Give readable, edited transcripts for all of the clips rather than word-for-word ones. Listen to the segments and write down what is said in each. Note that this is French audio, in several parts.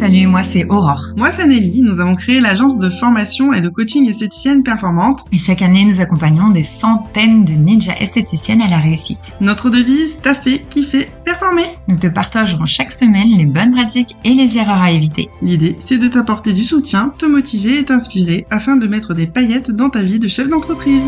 Salut, moi c'est Aurore. Moi c'est Nelly, nous avons créé l'agence de formation et de coaching esthéticienne performante. Et chaque année, nous accompagnons des centaines de ninjas esthéticiennes à la réussite. Notre devise, taffer, kiffer, performer. Nous te partagerons chaque semaine les bonnes pratiques et les erreurs à éviter. L'idée, c'est de t'apporter du soutien, te motiver et t'inspirer afin de mettre des paillettes dans ta vie de chef d'entreprise.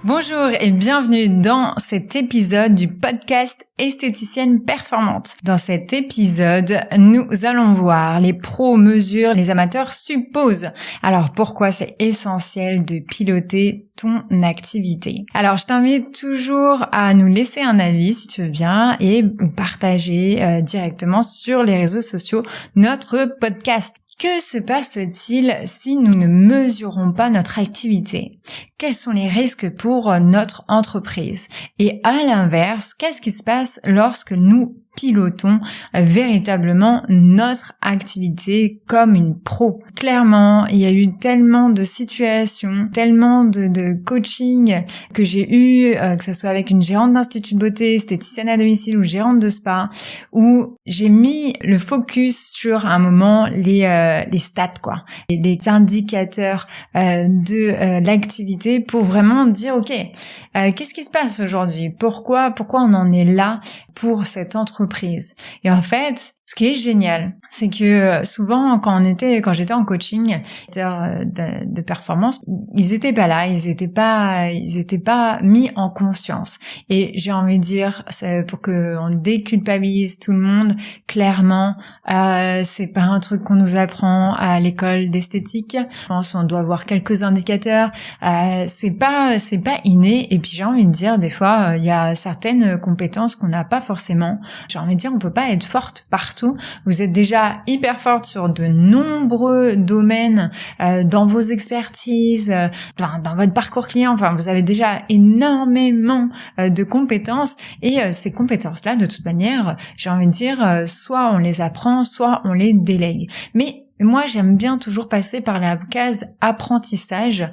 Bonjour et bienvenue dans cet épisode du podcast Esthéticienne Performante. Dans cet épisode, nous allons voir les pros mesurent, les amateurs supposent. Alors pourquoi c'est essentiel de piloter ton activité? Alors je t'invite toujours à nous laisser un avis si tu veux bien et partager directement sur les réseaux sociaux notre podcast. Que se passe-t-il si nous ne mesurons pas notre activité? Quels sont les risques pour notre entreprise? Et à l'inverse, qu'est-ce qui se passe lorsque nous pilotons véritablement notre activité comme une pro? Clairement, il y a eu tellement de situations, tellement de coaching que j'ai eu, que ce soit avec une gérante d'institut de beauté, esthéticienne à domicile ou gérante de spa, où j'ai mis le focus sur un moment les stats, quoi, les indicateurs de l'activité pour vraiment dire ok, qu'est-ce qui se passe aujourd'hui? Pourquoi on en est là pour cette entreprise? Et en fait, ce qui est génial, c'est que souvent quand j'étais en coaching de performance, ils étaient pas là, ils étaient pas mis en conscience. Et j'ai envie de dire, c'est pour que on déculpabilise tout le monde, clairement, c'est pas un truc qu'on nous apprend à l'école d'esthétique. Je pense qu'on doit avoir quelques indicateurs. C'est pas inné. Et puis j'ai envie de dire, des fois, il y a certaines compétences qu'on n'a pas forcément. J'ai envie de dire, on peut pas être forte partout. Vous êtes déjà hyper forte sur de nombreux domaines dans vos expertises, dans votre parcours client. Enfin, vous avez déjà énormément de compétences et ces compétences-là, de toute manière, j'ai envie de dire, soit on les apprend, soit on les délègue. Mais moi, j'aime bien toujours passer par la case apprentissage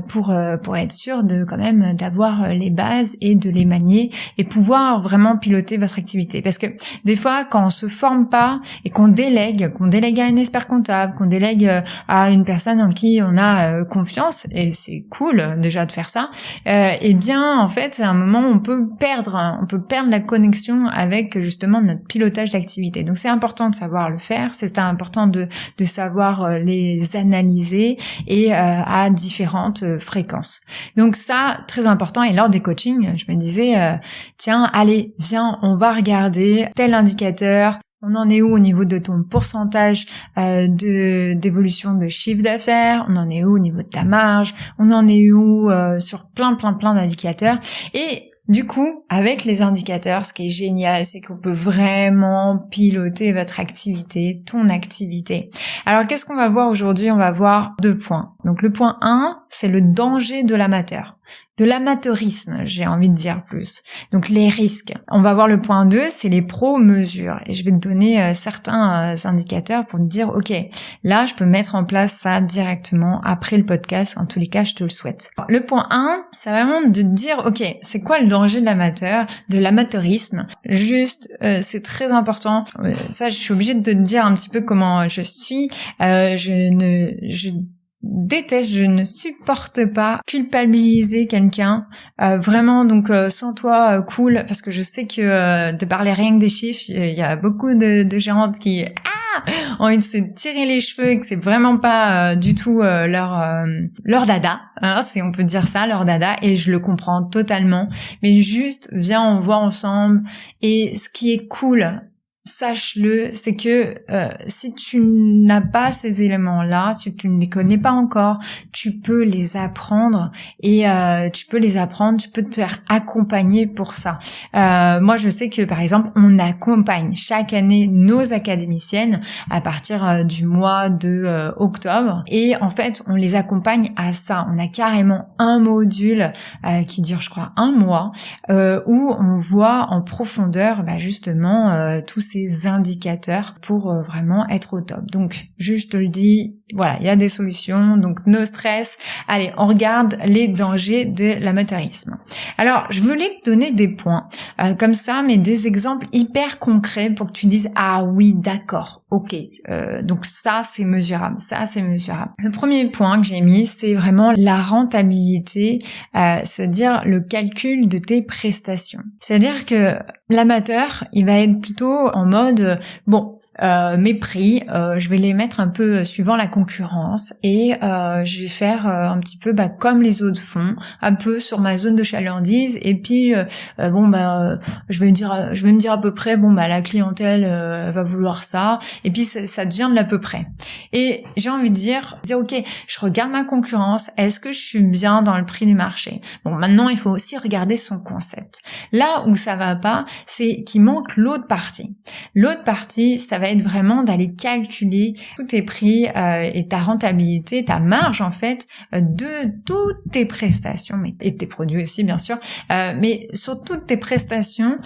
pour être sûr de quand même d'avoir les bases et de les manier et pouvoir vraiment piloter votre activité. Parce que des fois, quand on se forme pas et qu'on délègue à un expert comptable, qu'on délègue à une personne en qui on a confiance, et c'est cool déjà de faire ça, eh bien en fait, à un moment, on peut perdre la connexion avec justement notre pilotage d'activité. Donc c'est important de savoir le faire, c'est important de savoir les analyser et à différentes fréquences. Donc ça, très important. Et lors des coachings, je me disais, tiens, allez, viens, on va regarder tel indicateur. On en est où au niveau de ton pourcentage d'évolution de chiffre d'affaires? On en est où au niveau de ta marge? On en est où sur plein d'indicateurs? Et du coup, avec les indicateurs, ce qui est génial, c'est qu'on peut vraiment piloter votre activité, ton activité. Alors, qu'est-ce qu'on va voir aujourd'hui? On va voir 2 points. Donc, le point 1, c'est le danger de l'amateur. De l'amateurisme, j'ai envie de dire plus. Donc les risques. On va voir le point 2, c'est les pros mesures. Et je vais te donner certains indicateurs pour te dire, ok, là je peux mettre en place ça directement après le podcast. En tous les cas, je te le souhaite. Le point 1, c'est vraiment de te dire, ok, c'est quoi le danger de l'amateurisme? Juste, c'est très important. Ça, je suis obligée de te dire un petit peu comment je suis. Je déteste, je ne supporte pas culpabiliser quelqu'un, vraiment. Donc sans toi, cool, parce que je sais que de parler rien que des chiffres, il y a beaucoup de gérantes qui ont envie de se tirer les cheveux et que c'est vraiment pas du tout leur dada, hein, si on peut dire ça, leur dada, et je le comprends totalement. Mais juste, viens, on voit ensemble. Et ce qui est cool, sache-le, c'est que si tu n'as pas ces éléments-là, si tu ne les connais pas encore, tu peux les apprendre et tu peux te faire accompagner pour ça. Moi, je sais que par exemple, on accompagne chaque année nos académiciennes à partir du mois de octobre et en fait, on les accompagne à ça. On a carrément un module qui dure, je crois, 1 mois où on voit en profondeur justement tous ces indicateurs pour vraiment être au top. Donc, je te le dis, voilà, il y a des solutions, donc no stress. Allez, on regarde les dangers de l'amateurisme. Alors, je voulais te donner des points comme ça, mais des exemples hyper concrets pour que tu dises ah oui, d'accord, ok, donc ça c'est mesurable, ça c'est mesurable. Le premier point que j'ai mis, c'est vraiment la rentabilité, c'est-à-dire le calcul de tes prestations. C'est-à-dire que l'amateur, il va être plutôt en mode mes prix, je vais les mettre un peu suivant la concurrence et je vais faire un petit peu comme les autres font, un peu sur ma zone de chalandise et puis je vais me dire à peu près la clientèle va vouloir ça et puis ça devient de l'à peu près. Et j'ai envie de dire ok, je regarde ma concurrence, est-ce que je suis bien dans le prix du marché? Bon, maintenant il faut aussi regarder son concept. Là où ça va pas, c'est qu'il manque l'autre partie. L'autre partie, ça va être vraiment d'aller calculer tous tes prix et ta rentabilité, ta marge en fait de toutes tes prestations et tes produits aussi bien sûr, mais sur toutes tes prestations.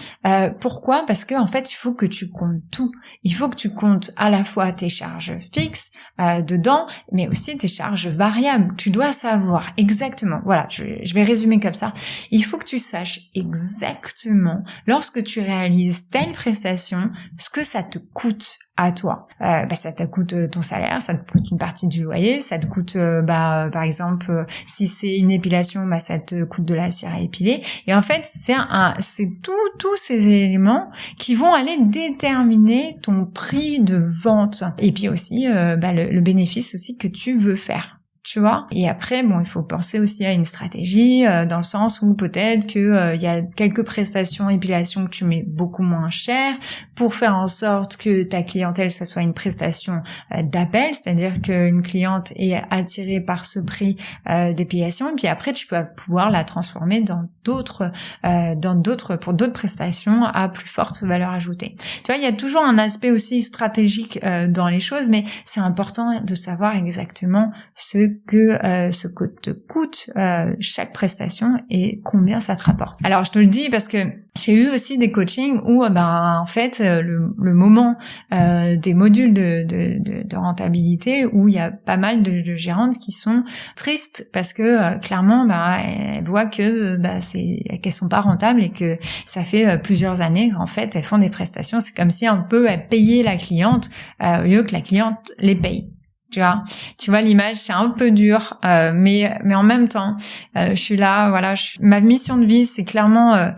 Pourquoi? Parce que en fait, il faut que tu comptes tout. Il faut que tu comptes à la fois tes charges fixes dedans, mais aussi tes charges variables. Tu dois savoir exactement. Voilà, je vais résumer comme ça. Il faut que tu saches exactement lorsque tu réalises telle prestation, ce que ça te coûte à toi. Ça te coûte ton salaire, ça te coûte une partie du loyer, ça te coûte par exemple si c'est une épilation, ça te coûte de la cire à épiler. Et en fait, c'est tous ces éléments qui vont aller déterminer ton prix de vente et puis aussi le bénéfice aussi que tu veux faire. Tu vois. Et après, il faut penser aussi à une stratégie dans le sens où peut-être que il y a quelques prestations épilation que tu mets beaucoup moins cher pour faire en sorte que ta clientèle, ça soit une prestation d'appel, c'est-à-dire qu'une cliente est attirée par ce prix d'épilation et puis après tu peux pouvoir la transformer pour d'autres prestations à plus forte valeur ajoutée. Tu vois, il y a toujours un aspect aussi stratégique dans les choses, mais c'est important de savoir exactement ce que te coûte chaque prestation et combien ça te rapporte. Alors je te le dis parce que j'ai eu aussi des coachings où en fait le moment des modules de rentabilité où il y a pas mal de gérantes qui sont tristes parce que clairement elles voient que qu'elles sont pas rentables et que ça fait plusieurs années qu'en fait elles font des prestations. C'est comme si un peu elles payaient la cliente au lieu que la cliente les paye. Tu vois l'image, c'est un peu dur, mais en même temps, je suis là, voilà, ma mission de vie, c'est clairement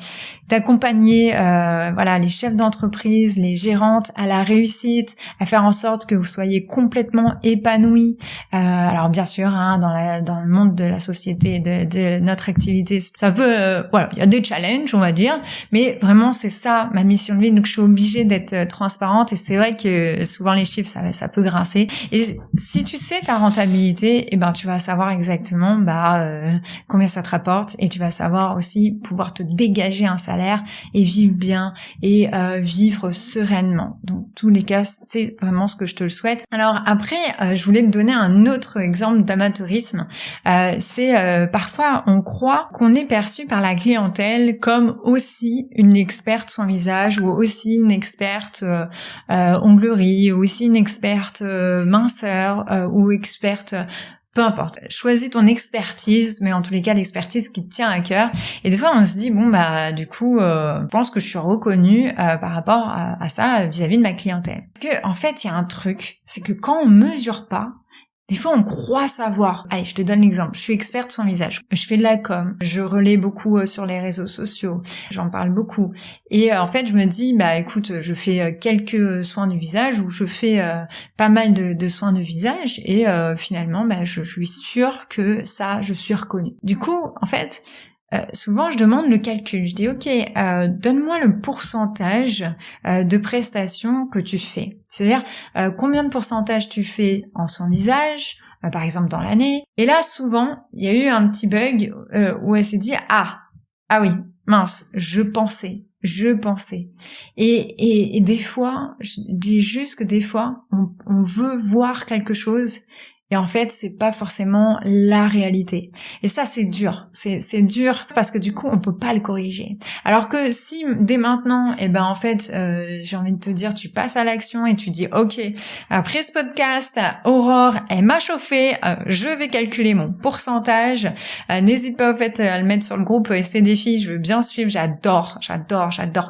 d'accompagner les chefs d'entreprise, les gérantes à la réussite, à faire en sorte que vous soyez complètement épanouis. Alors bien sûr, dans le monde de la société, de notre activité, ça peut, il y a des challenges, on va dire, mais vraiment c'est ça ma mission de vie. Donc je suis obligée d'être transparente et c'est vrai que souvent les chiffres ça peut grincer. Et si tu sais ta rentabilité, tu vas savoir exactement combien ça te rapporte et tu vas savoir aussi pouvoir te dégager un salaire et vivre bien et vivre sereinement. Donc tous les cas, c'est vraiment ce que je te le souhaite. Alors après, je voulais te donner un autre exemple d'amateurisme. C'est parfois on croit qu'on est perçu par la clientèle comme aussi une experte soin visage ou aussi une experte onglerie ou aussi une experte minceur ou experte peu importe, choisis ton expertise, mais en tous les cas l'expertise qui te tient à cœur. Et des fois on se dit du coup, je pense que je suis reconnue par rapport à ça vis-à-vis de ma clientèle. Parce que en fait il y a un truc, c'est que quand on mesure pas, des fois, on croit savoir. Allez, je te donne l'exemple. Je suis experte soin visage. Je fais de la com. Je relais beaucoup sur les réseaux sociaux. J'en parle beaucoup. Et en fait, je me dis, écoute, je fais quelques soins du visage ou je fais pas mal de soins de visage. Et finalement, je suis sûre que ça, je suis reconnue. Du coup, en fait, souvent je demande le calcul. Je dis ok, donne-moi le pourcentage de prestations que tu fais. C'est-à-dire combien de pourcentage tu fais en soin visage, par exemple dans l'année. Et là souvent il y a eu un petit bug où elle s'est dit ah oui mince, je pensais. Et des fois, je dis juste que des fois on veut voir quelque chose Et en fait, c'est pas forcément la réalité. Et ça, c'est dur. C'est dur parce que du coup, on peut pas le corriger. Alors que si dès maintenant, en fait, j'ai envie de te dire, tu passes à l'action et tu dis, ok, après ce podcast, Aurore, elle m'a chauffé, je vais calculer mon pourcentage. N'hésite pas au fait à le mettre sur le groupe ST Défi, je veux bien suivre, j'adore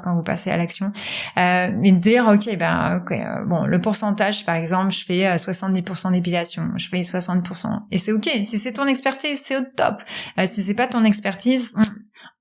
quand vous passez à l'action. Et dire, bon, le pourcentage, par exemple, je fais 70% d'épilation, je fais 60%. Et c'est ok. Si c'est ton expertise, c'est au top. Si c'est pas ton expertise,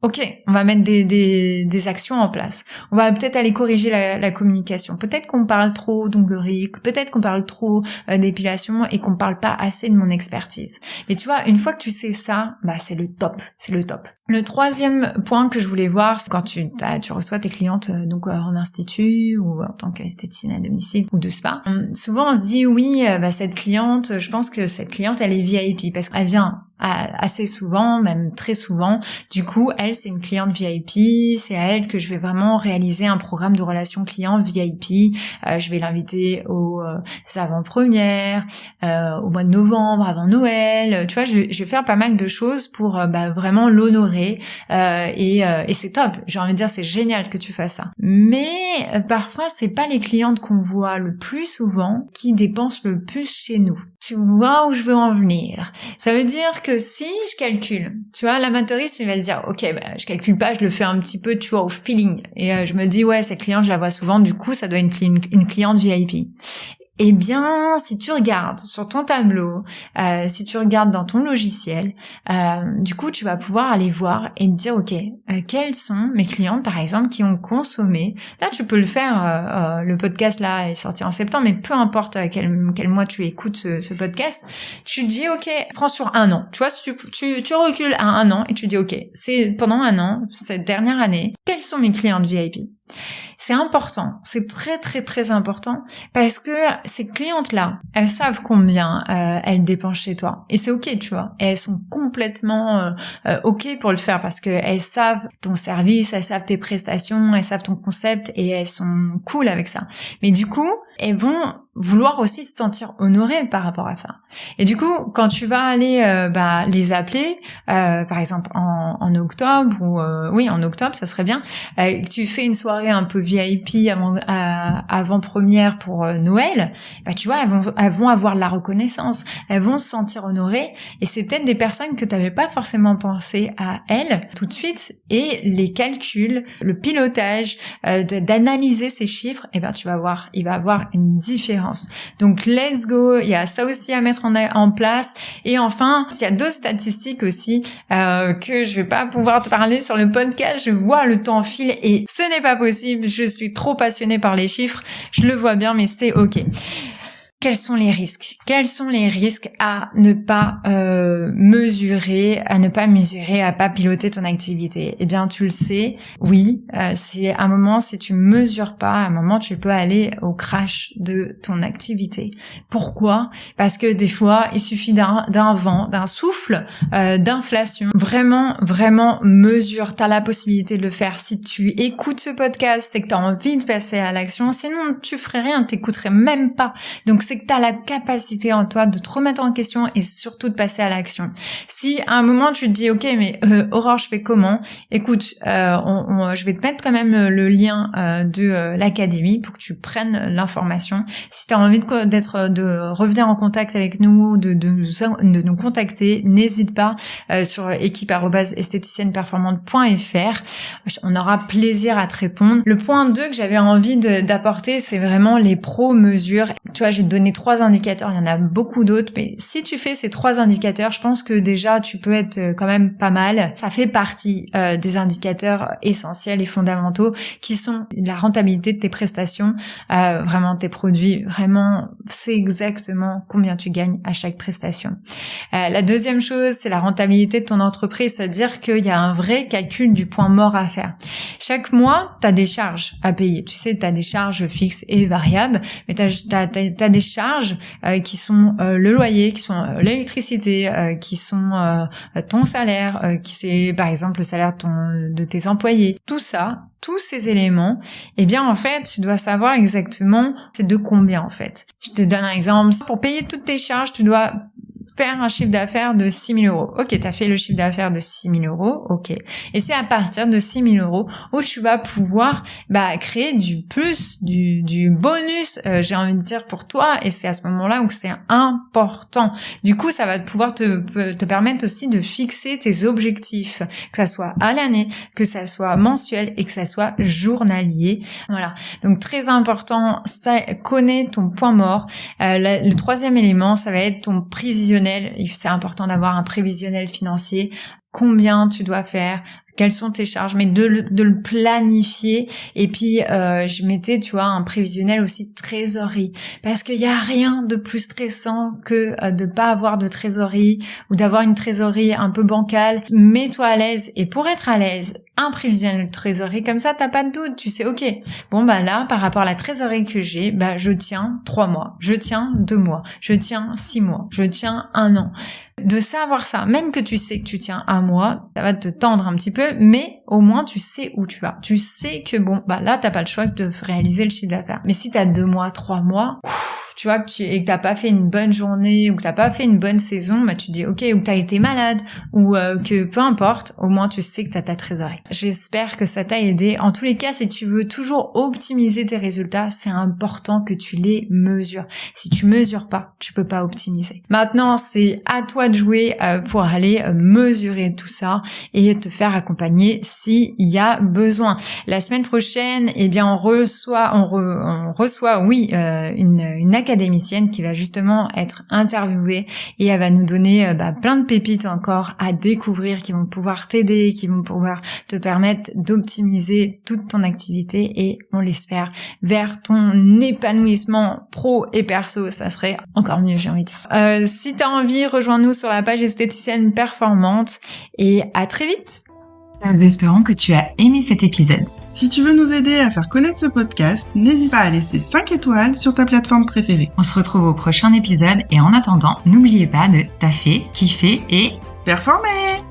ok, on va mettre des actions en place. On va peut-être aller corriger la communication. Peut-être qu'on parle trop d'onglerie, peut-être qu'on parle trop d'épilation et qu'on parle pas assez de mon expertise. Mais tu vois, une fois que tu sais ça, c'est le top. C'est le top. Le troisième point que je voulais voir, c'est quand tu reçois tes clientes en institut ou en tant qu'esthéticienne à domicile ou de spa. Souvent, on se dit oui, cette cliente, je pense que cette cliente, elle est VIP parce qu'elle vient assez souvent, même très souvent. Du coup, elle, c'est une cliente VIP. C'est à elle que je vais vraiment réaliser un programme de relation client VIP. Je vais l'inviter aux avant-premières, au mois de novembre, avant Noël. Tu vois, je vais faire pas mal de choses pour vraiment l'honorer. Et c'est top. J'ai envie de dire, c'est génial que tu fasses ça. Mais parfois, c'est pas les clientes qu'on voit le plus souvent qui dépensent le plus chez nous. Tu vois où je veux en venir. Ça veut dire que si je calcule, tu vois, l'amateuriste, il va se dire, ok, je calcule pas, je le fais un petit peu, tu vois, au feeling. Et je me dis, ouais, cette cliente, je la vois souvent, du coup, ça doit être une cliente VIP. Eh bien, si tu regardes sur ton tableau, si tu regardes dans ton logiciel, du coup, tu vas pouvoir aller voir et te dire, ok, quelles sont mes clientes, par exemple, qui ont consommé. Là, tu peux le faire. Le podcast là est sorti en septembre, mais peu importe quel mois tu écoutes ce podcast, tu dis, ok, prends sur un an. Tu vois, tu recules à un an et tu dis, ok, c'est pendant un an, cette dernière année, quelles sont mes clientes VIP? C'est important, c'est très très très important parce que ces clientes-là, elles savent combien elles dépensent chez toi et c'est ok, tu vois. Et elles sont complètement ok pour le faire parce que elles savent ton service, elles savent tes prestations, elles savent ton concept et elles sont cool avec ça. Mais du coup, elles vont vouloir aussi se sentir honorées par rapport à ça. Et du coup, quand tu vas aller les appeler, par exemple en octobre ou en octobre, ça serait bien. Tu fais une soirée un peu VIP avant-première pour Noël. Tu vois, elles vont avoir de la reconnaissance, elles vont se sentir honorées. Et c'est peut-être des personnes que tu n'avais pas forcément pensé à elles tout de suite. Et les calculs, le pilotage, d'analyser ces chiffres, tu vas voir, il va avoir une différence. Donc let's go, il y a ça aussi à mettre en place. Et enfin, il y a d'autres statistiques aussi que je vais pas pouvoir te parler sur le podcast. Je vois le temps file et ce n'est pas possible. Je suis trop passionnée par les chiffres. Je le vois bien, mais c'est ok. Quels sont les risques? Quels sont les risques à ne pas mesurer, à pas piloter ton activité? Eh bien, tu le sais, oui, c'est un moment, si tu mesures pas, à un moment, tu peux aller au crash de ton activité. Pourquoi? Parce que des fois, il suffit d'un vent, d'un souffle, d'inflation. Vraiment, vraiment, mesure. T'as la possibilité de le faire. Si tu écoutes ce podcast, c'est que t'as envie de passer à l'action. Sinon, tu ferais rien, t'écouterais même pas. Donc, c'est que tu as la capacité en toi de te remettre en question et surtout de passer à l'action. Si à un moment tu te dis ok mais Aurore je fais comment? Écoute, je vais te mettre quand même le lien de l'académie pour que tu prennes l'information. Si tu as envie de revenir en contact avec nous, de nous contacter, n'hésite pas sur équipe@esthéticienneperformante.fr. On aura plaisir à te répondre. Le point 2 que j'avais envie d'apporter, c'est vraiment les pro-mesures. Tu vois, je vais te donner 3 indicateurs, il y en a beaucoup d'autres, mais si tu fais ces 3 indicateurs, je pense que déjà tu peux être quand même pas mal. Ça fait partie des indicateurs essentiels et fondamentaux qui sont la rentabilité de tes prestations, vraiment tes produits, vraiment c'est exactement combien tu gagnes à chaque prestation. La deuxième chose, c'est la rentabilité de ton entreprise, c'est-à-dire qu'il y a un vrai calcul du point mort à faire. Chaque mois, tu as des charges à payer. Tu sais, tu as des charges fixes et variables, mais tu as des charges qui sont le loyer, qui sont l'électricité, qui sont ton salaire, qui c'est par exemple le salaire de tes employés. Tout ça, tous ces éléments, eh bien en fait, tu dois savoir exactement c'est de combien en fait. Je te donne un exemple. Pour payer toutes tes charges, tu dois faire un chiffre d'affaires de 6 000 euros. Ok, t'as fait le chiffre d'affaires de 6 000 euros, ok. Et c'est à partir de 6 000 euros où tu vas pouvoir créer du plus, du bonus, j'ai envie de dire, pour toi. Et c'est à ce moment-là où c'est important. Du coup, ça va pouvoir te permettre aussi de fixer tes objectifs, que ça soit à l'année, que ça soit mensuel et que ça soit journalier. Voilà. Donc très important, ça, connais ton point mort. Le troisième élément, ça va être ton prévisionnel. C'est important d'avoir un prévisionnel financier. Combien tu dois faire, quelles sont tes charges, mais de le planifier. Et puis je mettais, tu vois, un prévisionnel aussi de trésorerie, parce qu'il y a rien de plus stressant que de pas avoir de trésorerie ou d'avoir une trésorerie un peu bancale. Mets-toi à l'aise, et pour être à l'aise, un prévisionnel de trésorerie, comme ça t'as pas de doute, tu sais, ok, bon là par rapport à la trésorerie que j'ai, je tiens 3 mois, je tiens 2 mois, je tiens 6 mois, je tiens 1 an. De savoir ça, même que tu sais que tu tiens 1 mois, ça va te tendre un petit peu, mais au moins tu sais où tu vas. Tu sais que là t'as pas le choix de réaliser le chiffre d'affaires. Mais si t'as 2 mois, 3 mois, tu vois, et que t'as pas fait une bonne journée ou que t'as pas fait une bonne saison, tu dis ok, ou que t'as été malade ou que peu importe, au moins tu sais que t'as ta trésorerie. J'espère que ça t'a aidé. En tous les cas, si tu veux toujours optimiser tes résultats, c'est important que tu les mesures. Si tu mesures pas, tu peux pas optimiser. Maintenant, c'est à toi de jouer pour aller mesurer tout ça et te faire accompagner s'il y a besoin. La semaine prochaine, on reçoit une académicienne qui va justement être interviewée et elle va nous donner plein de pépites encore à découvrir qui vont pouvoir t'aider, qui vont pouvoir te permettre d'optimiser toute ton activité et on l'espère vers ton épanouissement pro et perso. Ça serait encore mieux, j'ai envie de dire. Si t'as envie, rejoins-nous sur la page Esthéticienne Performante et à très vite. Nous espérons que tu as aimé cet épisode. Si tu veux nous aider à faire connaître ce podcast, n'hésite pas à laisser 5 étoiles sur ta plateforme préférée. On se retrouve au prochain épisode et en attendant, n'oubliez pas de taffer, kiffer et performer!